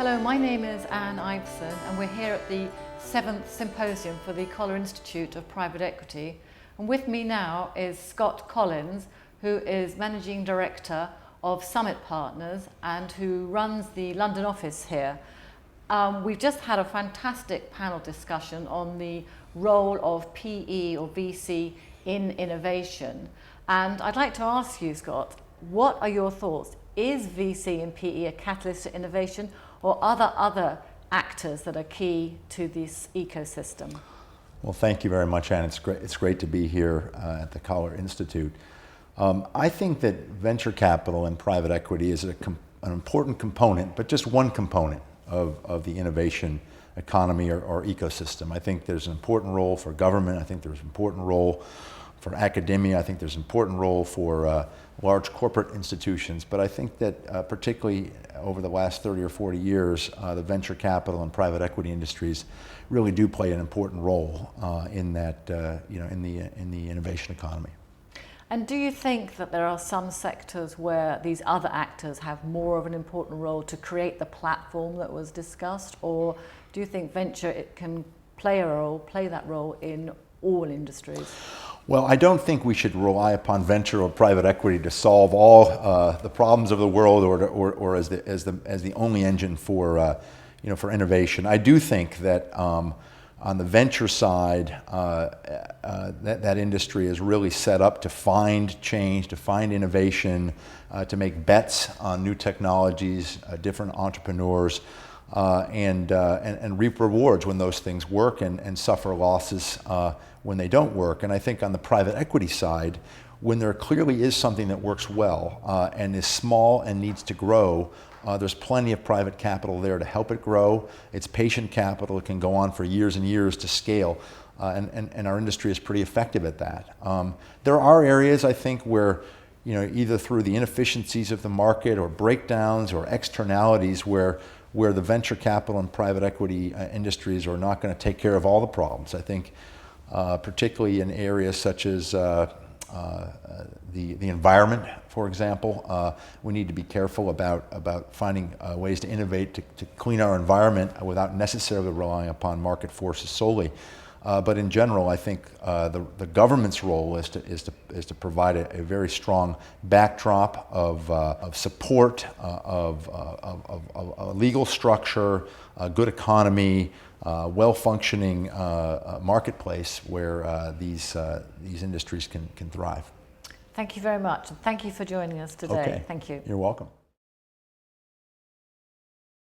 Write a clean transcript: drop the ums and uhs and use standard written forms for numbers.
Hello, my name is Anne Iveson and we're here at the 7th Symposium for the Coller Institute of Private Equity. And with me now is Scott Collins, who is Managing Director of Summit Partners and who runs the London office here. We've just had a fantastic panel discussion on the role of PE or VC in innovation. And I'd like to ask you, Scott, what are your thoughts? Is VC and PE a catalyst to innovation, or are there other actors that are key to this ecosystem? Well, thank you very much, Anne. It's great to be here at the Coller Institute. I think that venture capital and private equity is an important component, but just one component of the innovation economy or ecosystem. I think there's an important role for government. I think there's an important role for academia. I think there's an important role for large corporate institutions. But I think that particularly over the last 30 or 40 years, the venture capital and private equity industries really do play an important role in that, in the innovation economy. And do you think that there are some sectors where these other actors have more of an important role to create the platform that was discussed, or do you think venture can play that role in all industries? Well, I don't think we should rely upon venture or private equity to solve all the problems of the world, or as the only engine for for innovation. I do think that on the venture side, that industry is really set up to find change, to find innovation, to make bets on new technologies, different entrepreneurs, and reap rewards when those things work, and suffer losses when they don't work. And I think on the private equity side, when there clearly is something that works well and is small and needs to grow, there's plenty of private capital there to help it grow. It's patient capital. It can go on for years and years to scale, and our industry is pretty effective at that. There are areas, I think, where either through the inefficiencies of the market or breakdowns or externalities where the venture capital and private equity industries are not going to take care of all the problems. I think particularly in areas such as the environment, for example, we need to be careful about finding ways to innovate to clean our environment without necessarily relying upon market forces solely. But in general, I think the government's role is to provide a very strong backdrop of support, of a legal structure, a good economy, well-functioning marketplace where these industries can thrive. Thank you very much, and thank you for joining us today. Okay. Thank you. You're welcome.